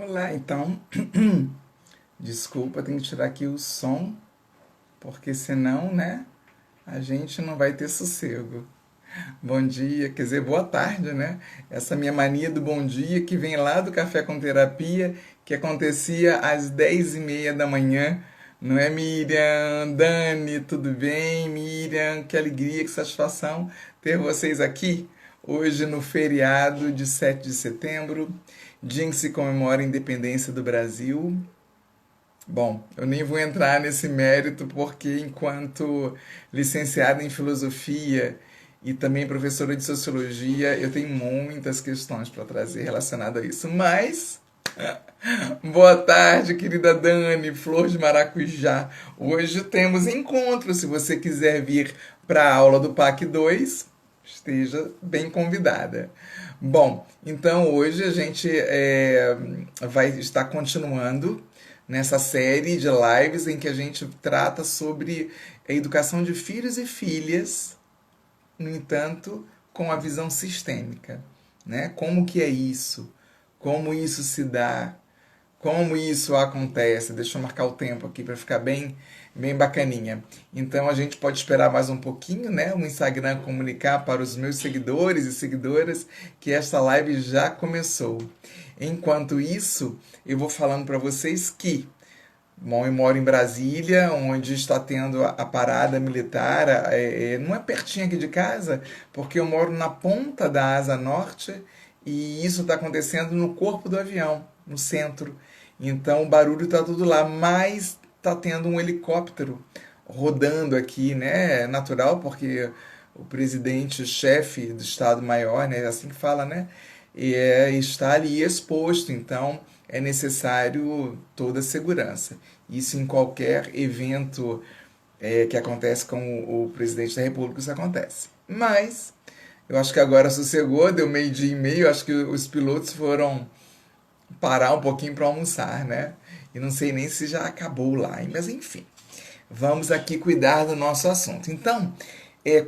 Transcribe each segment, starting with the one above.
Olá, então, desculpa, tenho que tirar aqui o som, porque senão, né, a gente não vai ter sossego. Bom dia, quer dizer, boa tarde, né? Essa minha mania do bom dia que vem lá do Café com Terapia, que acontecia às 10h30 da manhã. Não é, Miriam? Dani, tudo bem? Miriam, que alegria, que satisfação ter vocês aqui hoje no feriado de 7 de setembro, dia em que se comemora a independência do Brasil. Bom, eu nem vou entrar nesse mérito porque, enquanto licenciada em filosofia e também professora de sociologia, eu tenho muitas questões para trazer relacionadas a isso. Mas, boa tarde, querida Dani, Flor de Maracujá. Hoje temos encontro. Se você quiser vir para a aula do PAC 2, esteja bem convidada. Bom, então hoje a gente vai estar continuando nessa série de lives em que a gente trata sobre a educação de filhos e filhas, no entanto, com a visão sistêmica, né? Como que é isso? Como isso se dá? Como isso acontece? Deixa eu marcar o tempo aqui para ficar bem bacaninha. Então a gente pode esperar mais um pouquinho, né? O Instagram comunicar para os meus seguidores e seguidoras que esta live já começou. Enquanto isso, eu vou falando para vocês que bom, eu moro em Brasília, onde está tendo a parada militar. Não é pertinho aqui de casa, porque eu moro na ponta da Asa Norte e isso está acontecendo no corpo do avião, no centro. Então o barulho está tudo lá, mas está tendo um helicóptero rodando aqui, né? É natural, porque o presidente, chefe do Estado-Maior, né? É assim que fala, né? Está ali exposto, então é necessário toda a segurança. Isso em qualquer evento que acontece com o presidente da República, isso acontece. Mas eu acho que agora sossegou, deu meio-dia e meio, acho que os pilotos foram parar um pouquinho para almoçar, né? E não sei nem se já acabou lá, mas enfim. Vamos aqui cuidar do nosso assunto. Então,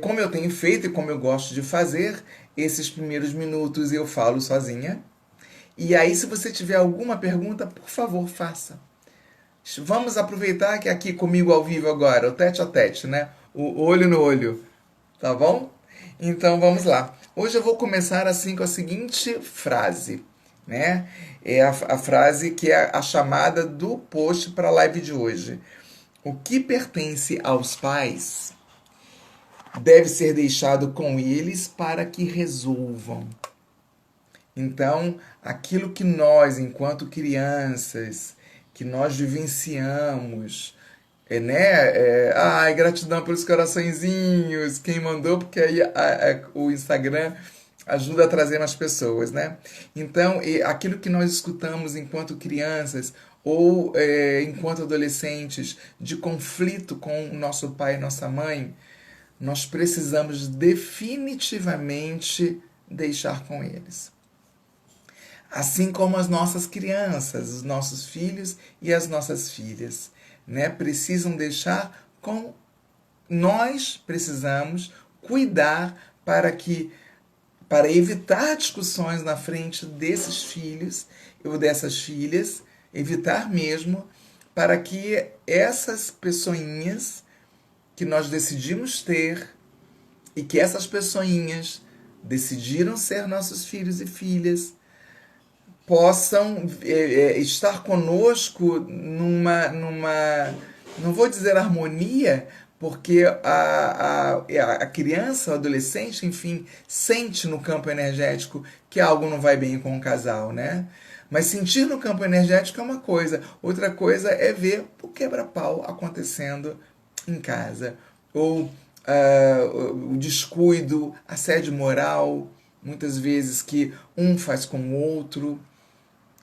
como eu tenho feito e como eu gosto de fazer, esses primeiros minutos eu falo sozinha. E aí, se você tiver alguma pergunta, por favor, faça. Vamos aproveitar que é aqui comigo ao vivo agora, o tete a tete, né? O olho no olho, tá bom? Então vamos lá. Hoje eu vou começar assim com a seguinte frase, né? É a frase que é a chamada do post para a live de hoje. O que pertence aos pais deve ser deixado com eles para que resolvam. Então, aquilo que nós, enquanto crianças, que nós vivenciamos, ai, gratidão pelos coraçõezinhos, quem mandou, porque aí o Instagram ajuda a trazer mais pessoas, né? Então, aquilo que nós escutamos enquanto crianças ou enquanto adolescentes de conflito com o nosso pai e nossa mãe, nós precisamos definitivamente deixar com eles. Assim como as nossas crianças, os nossos filhos e as nossas filhas, né? Precisam deixar com nós precisamos cuidar para evitar discussões na frente desses filhos ou dessas filhas, evitar mesmo para que essas pessoinhas que nós decidimos ter e que essas pessoinhas decidiram ser nossos filhos e filhas possam estar conosco não vou dizer harmonia, porque a criança, o adolescente, enfim, sente no campo energético que algo não vai bem com o casal, né? Mas sentir no campo energético é uma coisa, outra coisa é ver o quebra-pau acontecendo em casa. Ou o descuido, assédio moral, muitas vezes que um faz com o outro,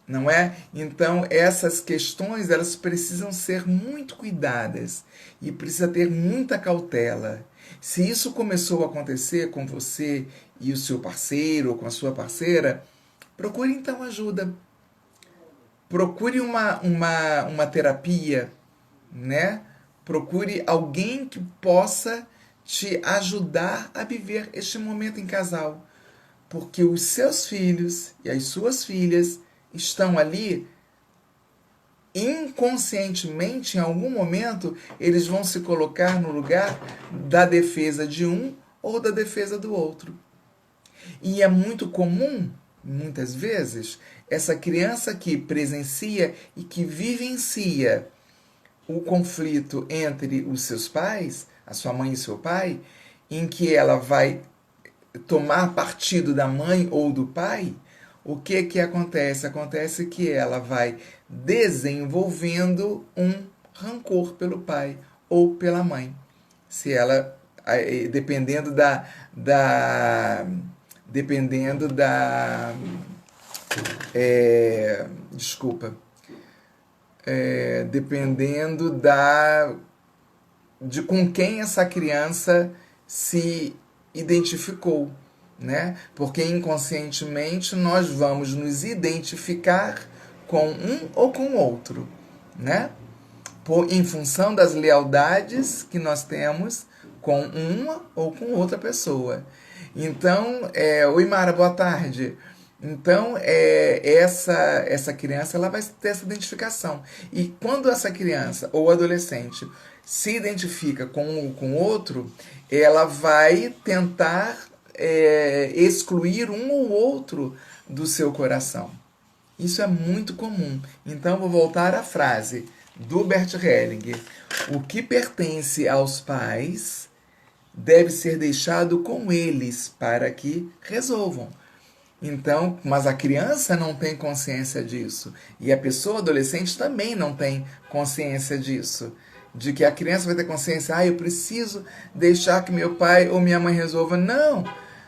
não é? Então essas questões elas precisam ser muito cuidadas e precisa ter muita cautela. Se isso começou a acontecer com você e o seu parceiro ou com a sua parceira, procure então ajuda. Procure uma terapia, né? Procure alguém que possa te ajudar a viver este momento em casal. Porque os seus filhos e as suas filhas estão ali inconscientemente, em algum momento, eles vão se colocar no lugar da defesa de um ou da defesa do outro. E é muito comum, muitas vezes, essa criança que presencia e que vivencia o conflito entre os seus pais, a sua mãe e seu pai, em que ela vai tomar partido da mãe ou do pai, o que que acontece? Acontece que ela vai desenvolvendo um rancor pelo pai ou pela mãe. Se ela, dependendo dependendo da, desculpa, dependendo de com quem essa criança se identificou, né? Porque inconscientemente nós vamos nos identificar com um ou com outro, né? Em função das lealdades que nós temos com uma ou com outra pessoa. Então, oi Mara, boa tarde. Então, essa criança ela vai ter essa identificação. E quando essa criança ou adolescente se identifica com um ou com outro, ela vai tentar excluir um ou outro do seu coração. Isso é muito comum. Então, vou voltar à frase do Bert Hellinger. O que pertence aos pais deve ser deixado com eles para que resolvam. Então, mas a criança não tem consciência disso. E a pessoa adolescente também não tem consciência disso. De que a criança vai ter consciência, eu preciso deixar que meu pai ou minha mãe resolva. Não!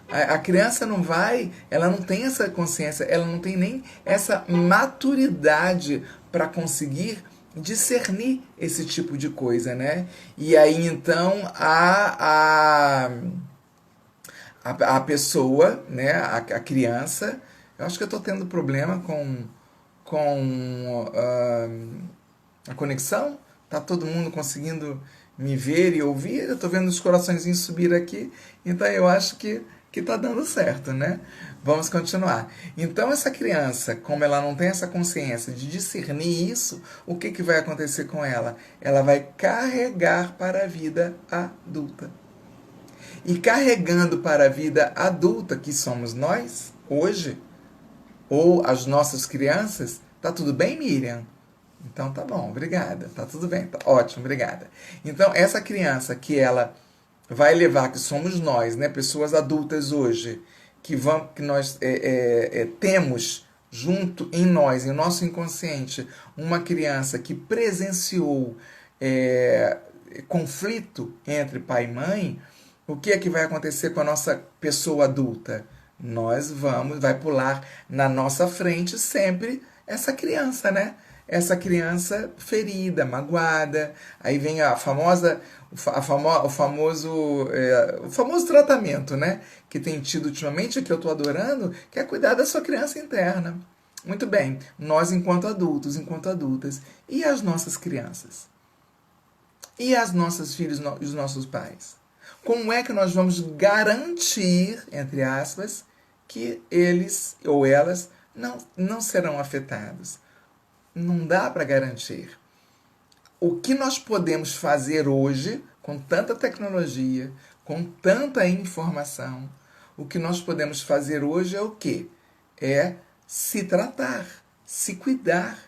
A criança não vai, ela não tem essa consciência, ela não tem nem essa maturidade para conseguir discernir esse tipo de coisa, né? E aí então a pessoa, né, a criança, eu acho que eu estou tendo problema com a conexão, tá todo mundo conseguindo me ver e ouvir, eu estou vendo os coraçõezinhos subir aqui, então eu acho que tá dando certo, né? Vamos continuar. Então essa criança, como ela não tem essa consciência de discernir isso, o que, que vai acontecer com ela? Ela vai carregar para a vida adulta. E carregando para a vida adulta, que somos nós, hoje, ou as nossas crianças, tá tudo bem, Miriam? Então tá bom, obrigada. Tá tudo bem, tá ótimo, obrigada. Então essa criança que ela vai levar, que somos nós, né, pessoas adultas hoje, que nós temos junto em nós, em nosso inconsciente, uma criança que presenciou conflito entre pai e mãe, o que é que vai acontecer com a nossa pessoa adulta? Vai pular na nossa frente sempre essa criança, né? Essa criança ferida, magoada. Aí vem o famoso tratamento, né? Que tem tido ultimamente, que eu estou adorando, que é cuidar da sua criança interna. Muito bem, nós enquanto adultos, enquanto adultas, e as nossas crianças? E as nossas filhas e os nossos pais? Como é que nós vamos garantir, entre aspas, que eles ou elas não serão afetados? Não dá para garantir. O que nós podemos fazer hoje, com tanta tecnologia, com tanta informação, o que nós podemos fazer hoje é o quê? É se tratar, se cuidar.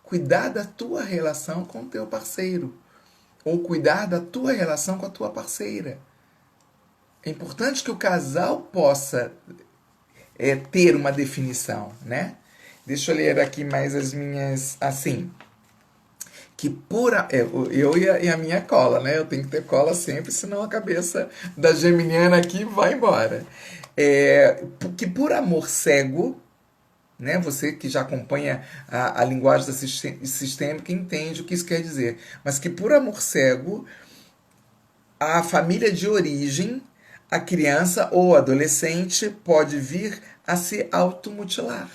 Cuidar da tua relação com o teu parceiro. Ou cuidar da tua relação com a tua parceira. É importante que o casal possa ter uma definição, né? Deixa eu ler aqui mais as minhas, assim, que eu e a minha cola, né? Eu tenho que ter cola sempre, senão a cabeça da geminiana aqui vai embora. Que por amor cego, né? Você que já acompanha a linguagem sistêmica entende o que isso quer dizer. Mas que por amor cego, a família de origem, a criança ou adolescente pode vir a se automutilar.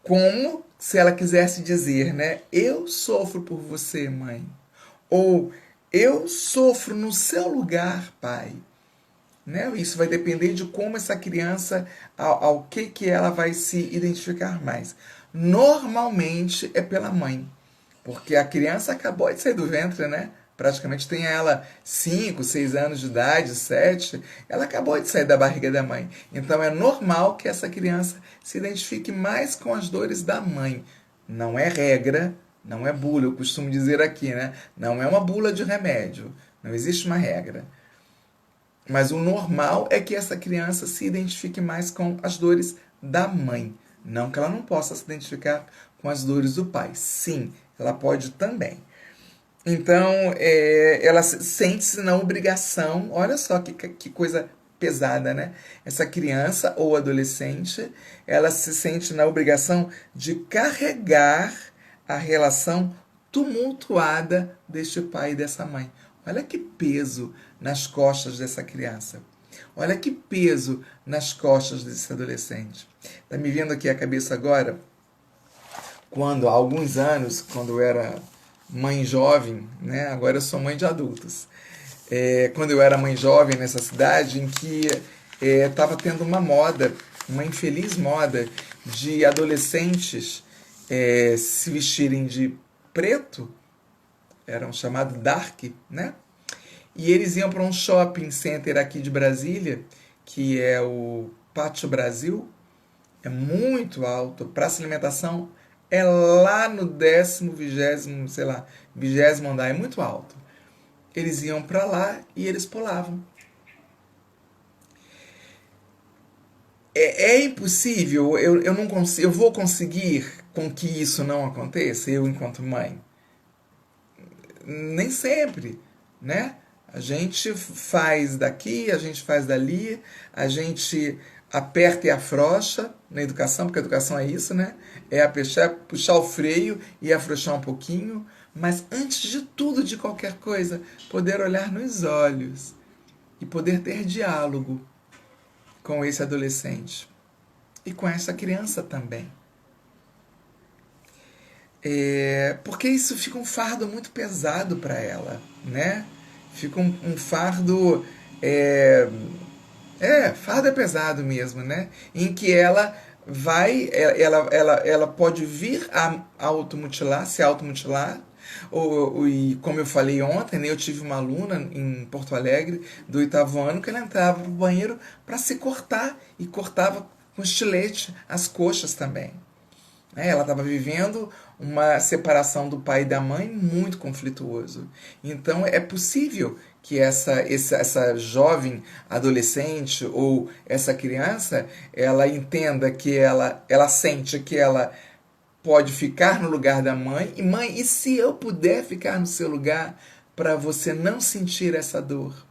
Como se ela quisesse dizer, né? Eu sofro por você, mãe. Ou eu sofro no seu lugar, pai. Né? Isso vai depender de como essa criança, ao que ela vai se identificar mais. Normalmente é pela mãe, porque a criança acabou de sair do ventre, né? Praticamente tem ela 5, 6 anos de idade, 7, ela acabou de sair da barriga da mãe. Então é normal que essa criança se identifique mais com as dores da mãe. Não é regra, não é bula, eu costumo dizer aqui, né? Não é uma bula de remédio, não existe uma regra. Mas o normal é que essa criança se identifique mais com as dores da mãe. Não que ela não possa se identificar com as dores do pai. Sim, ela pode também. Então, ela sente-se na obrigação, olha só que coisa pesada, né? Essa criança ou adolescente, ela se sente na obrigação de carregar a relação tumultuada deste pai e dessa mãe. Olha que peso nas costas dessa criança. Olha que peso nas costas desse adolescente. Tá me vindo aqui a cabeça agora, quando há alguns anos, quando eu era mãe jovem, né? Agora eu sou mãe de adultos. Quando eu era mãe jovem nessa cidade, em que estava tendo uma moda, uma infeliz moda, de adolescentes se vestirem de preto, eram chamados dark, né? E eles iam para um shopping center aqui de Brasília, que é o Pátio Brasil, é muito alto, praça de alimentação é lá no 10º, 20º, sei lá, 20º andar, é muito alto. Eles iam para lá e eles pulavam. É impossível, eu não consigo, eu vou conseguir com que isso não aconteça, eu enquanto mãe. Nem sempre, né? A gente faz daqui, a gente faz dali, a gente aperta e afrouxa na educação, porque a educação é isso, né? É puxar o freio e afrouxar um pouquinho, mas antes de tudo, de qualquer coisa, poder olhar nos olhos e poder ter diálogo com esse adolescente e com essa criança também. Porque isso fica um fardo muito pesado para ela, né? Fica um fardo. Fardo é pesado mesmo, né? Em que ela vai. Ela pode vir a automutilar, se automutilar. E como eu falei ontem, né, eu tive uma aluna em Porto Alegre, do 8º ano, que ela entrava no banheiro para se cortar e cortava com estilete as coxas também. Ela estava vivendo uma separação do pai e da mãe muito conflituoso. Então é possível que essa jovem adolescente ou essa criança, ela entenda que ela sente que ela pode ficar no lugar da mãe, e mãe, e se eu puder ficar no seu lugar para você não sentir essa dor?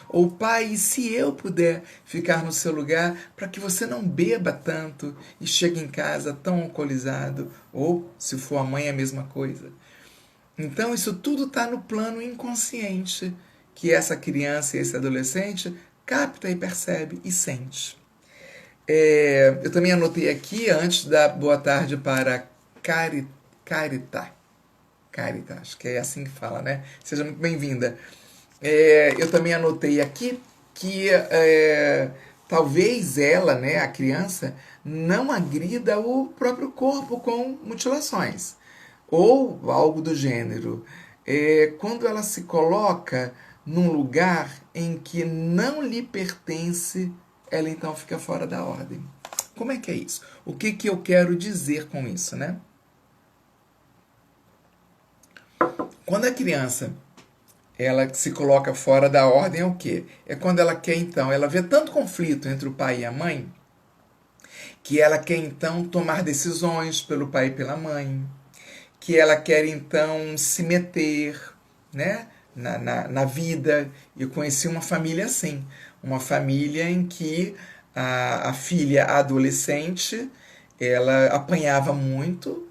Ou pai, e se eu puder ficar no seu lugar para que você não beba tanto e chegue em casa tão alcoolizado? Ou, se for a mãe, a mesma coisa. Então, isso tudo está no plano inconsciente que essa criança e esse adolescente capta e percebe e sente. Eu também anotei aqui, antes da boa tarde para Carita. Carita, acho que é assim que fala, né? Seja muito bem-vinda. Eu também anotei aqui que talvez ela, né, a criança, não agrida o próprio corpo com mutilações ou algo do gênero. Quando ela se coloca num lugar em que não lhe pertence, ela então fica fora da ordem. Como é que é isso? O que eu quero dizer com isso, né? Quando a criança ela se coloca fora da ordem, é o quê? É quando ela quer, então, ela vê tanto conflito entre o pai e a mãe, que ela quer, então, tomar decisões pelo pai e pela mãe, que ela quer, então, se meter, né, na vida. Eu conheci uma família assim, uma família em que a filha adolescente, ela apanhava muito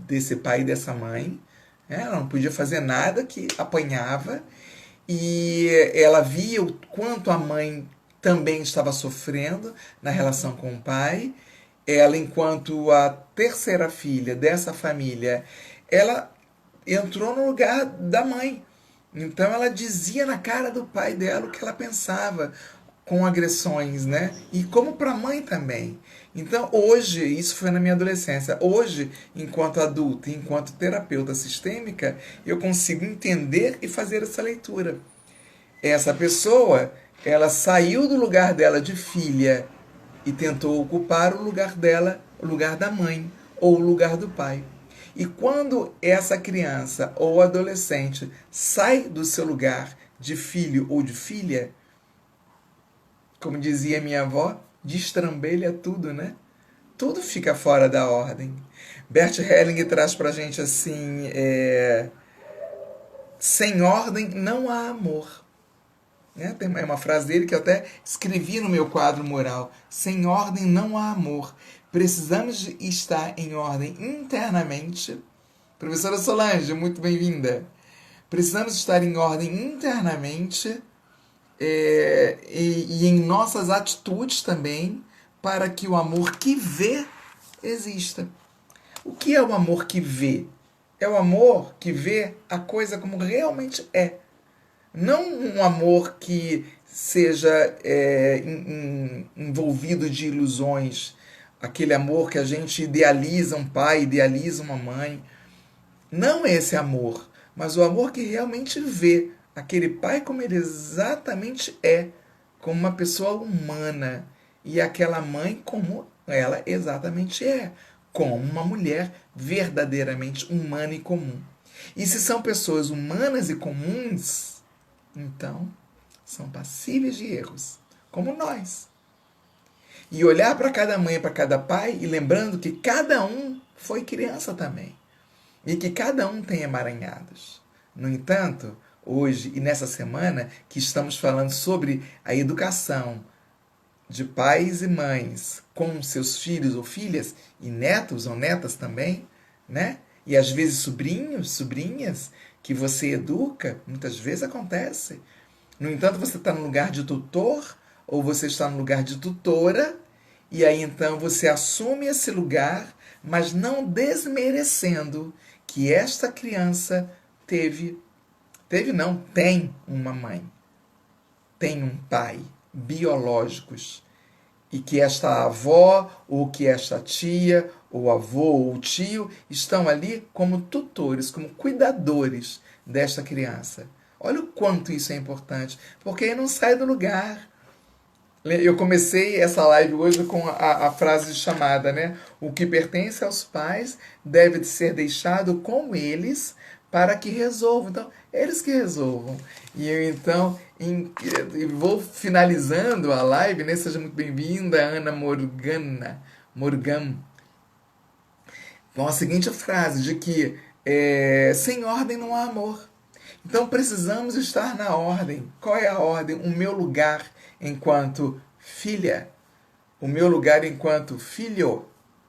desse pai e dessa mãe, ela não podia fazer nada, que apanhava, e ela via o quanto a mãe também estava sofrendo na relação com o pai. Ela, enquanto a terceira filha dessa família, ela entrou no lugar da mãe. Então ela dizia na cara do pai dela o que ela pensava. com agressões, né? E como para a mãe também. Então, hoje, isso foi na minha adolescência. Hoje, enquanto adulta, enquanto terapeuta sistêmica, eu consigo entender e fazer essa leitura. Essa pessoa, ela saiu do lugar dela de filha e tentou ocupar o lugar dela, o lugar da mãe ou o lugar do pai. E quando essa criança ou adolescente sai do seu lugar de filho ou de filha, como dizia minha avó, destrambelha tudo, né? Tudo fica fora da ordem. Bert Helling traz pra gente assim, sem ordem não há amor. Né? É uma frase dele que eu até escrevi no meu quadro mural. Sem ordem não há amor. Precisamos de estar em ordem internamente. Professora Solange, muito bem-vinda. Precisamos estar em ordem internamente e em nossas atitudes também, para que o amor que vê exista. O que é o amor que vê? É o amor que vê a coisa como realmente é. Não um amor que seja envolvido de ilusões. Aquele amor que a gente idealiza um pai, idealiza uma mãe. Não esse amor, mas o amor que realmente vê aquele pai como ele exatamente é, como uma pessoa humana, e aquela mãe como ela exatamente é, como uma mulher verdadeiramente humana e comum. E se são pessoas humanas e comuns, então são passíveis de erros, como nós. E olhar para cada mãe e para cada pai e lembrando que cada um foi criança também. E que cada um tem emaranhados. No entanto, hoje e nessa semana que estamos falando sobre a educação de pais e mães com seus filhos ou filhas, e netos ou netas também, né? E às vezes sobrinhos, sobrinhas, que você educa, muitas vezes acontece. No entanto, você está no lugar de tutor ou você está no lugar de tutora, e aí então você assume esse lugar, mas não desmerecendo que esta criança tem uma mãe, tem um pai biológicos, e que esta avó, ou que esta tia, ou avô, ou tio, estão ali como tutores, como cuidadores desta criança. Olha o quanto isso é importante, porque aí não sai do lugar. Eu comecei essa live hoje com a frase de chamada, né? O que pertence aos pais deve ser deixado com eles para que resolvam. Então, eles que resolvam. E eu, então, vou finalizando a live, né? Seja muito bem-vinda, Ana Morgan. Com a seguinte frase, de que sem ordem não há amor. Então precisamos estar na ordem. Qual é a ordem? O meu lugar enquanto filha, o meu lugar enquanto filho,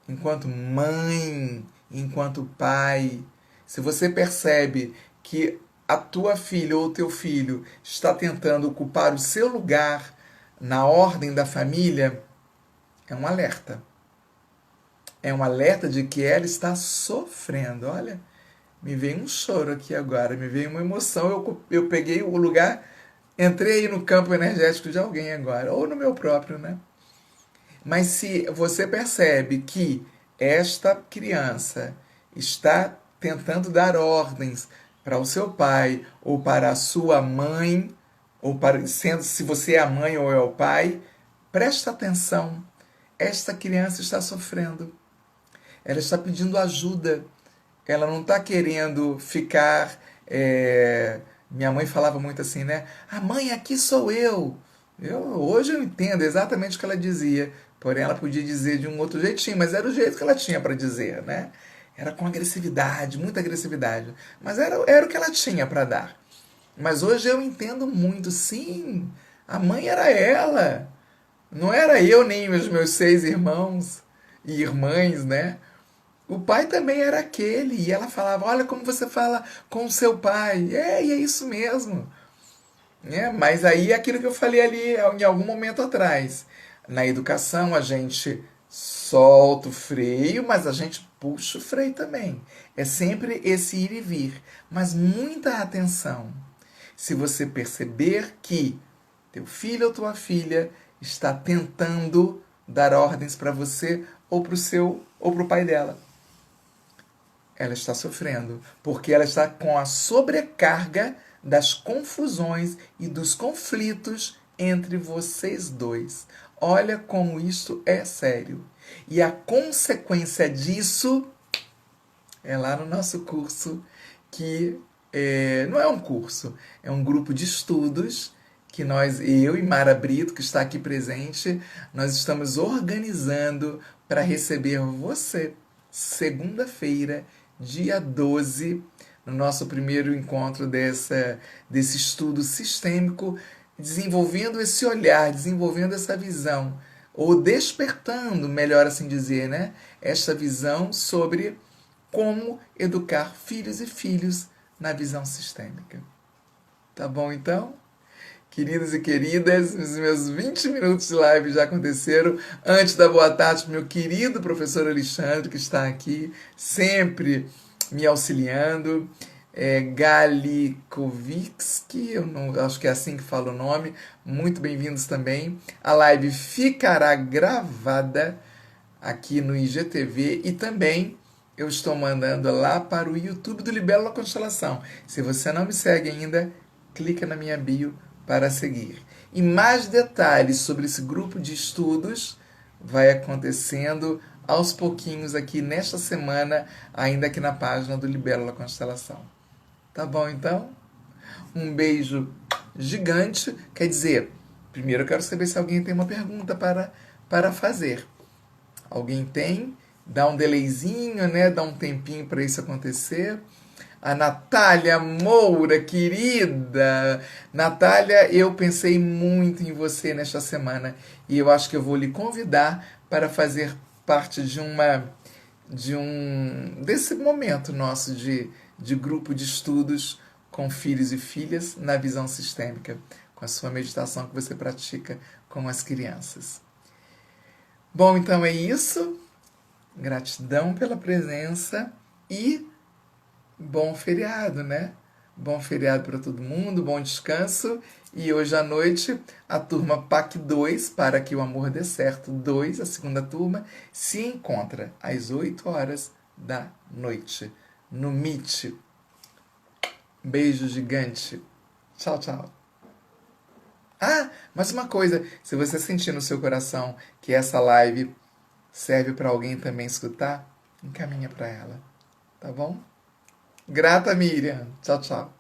enquanto mãe, enquanto pai. Se você percebe que a tua filha ou o teu filho está tentando ocupar o seu lugar na ordem da família, é um alerta. É um alerta de que ela está sofrendo. Olha, me veio um choro aqui agora, me veio uma emoção. Eu peguei o lugar, entrei no campo energético de alguém agora, ou no meu próprio, né? Mas se você percebe que esta criança está tentando dar ordens para o seu pai ou para a sua mãe, ou para, sendo se você é a mãe ou é o pai, presta atenção. Esta criança está sofrendo. Ela está pedindo ajuda. Ela não está querendo ficar. Minha mãe falava muito assim, né? A mãe, aqui sou eu. Hoje eu entendo exatamente o que ela dizia. Porém, ela podia dizer de um outro jeitinho, mas era o jeito que ela tinha para dizer, né? Era com agressividade, muita agressividade. Mas era o que ela tinha para dar. Mas hoje eu entendo muito, sim. A mãe era ela. Não era eu nem os meus 6 irmãos e irmãs, né? O pai também era aquele. E ela falava, olha como você fala com o seu pai. E é isso mesmo. Mas aí é aquilo que eu falei ali em algum momento atrás. Na educação a gente solta o freio, mas a gente puxa o freio também. É sempre esse ir e vir. Mas muita atenção. Se você perceber que teu filho ou tua filha está tentando dar ordens para você ou para o pai dela. Ela está sofrendo, porque ela está com a sobrecarga das confusões e dos conflitos entre vocês dois. Olha como isto é sério. E a consequência disso é lá no nosso curso, que não é um curso, é um grupo de estudos que eu e Mara Brito, que está aqui presente, nós estamos organizando para receber você, segunda-feira, dia 12, no nosso primeiro encontro desse estudo sistêmico, desenvolvendo esse olhar, desenvolvendo essa visão, ou despertando, melhor assim dizer, né? Esta visão sobre como educar filhos e filhos na visão sistêmica. Tá bom, então? Queridos e queridas, os meus 20 minutos de live já aconteceram. Antes da boa tarde para o meu querido professor Alexandre, que está aqui, sempre me auxiliando. Galikovitsky, eu não, acho que é assim que fala o nome. Muito bem-vindos também. A live ficará gravada aqui no IGTV e também eu estou mandando lá para o YouTube do Libélula Constelação. Se você não me segue ainda, clica na minha bio para seguir. E mais detalhes sobre esse grupo de estudos vai acontecendo aos pouquinhos aqui nesta semana, ainda aqui na página do Libélula Constelação. Tá bom, então? Um beijo gigante. Quer dizer, primeiro eu quero saber se alguém tem uma pergunta para fazer. Alguém tem? Dá um delayzinho, né? Dá um tempinho para isso acontecer. A Natália Moura, querida! Natália, eu pensei muito em você nesta semana e eu acho que eu vou lhe convidar para fazer parte desse momento nosso de grupo de estudos com filhos e filhas na visão sistêmica, com a sua meditação que você pratica com as crianças. Bom, então é isso. Gratidão pela presença e bom feriado, né? Bom feriado para todo mundo, bom descanso. E hoje à noite, a turma PAC 2, Para que o Amor Dê Certo 2, a segunda turma, se encontra às 8 horas da noite, no Meet. Beijo gigante. Tchau, tchau. Ah, mas uma coisa, se você sentir no seu coração que essa live serve para alguém também escutar, encaminha para ela, tá bom? Grata, Miriam. Tchau, tchau.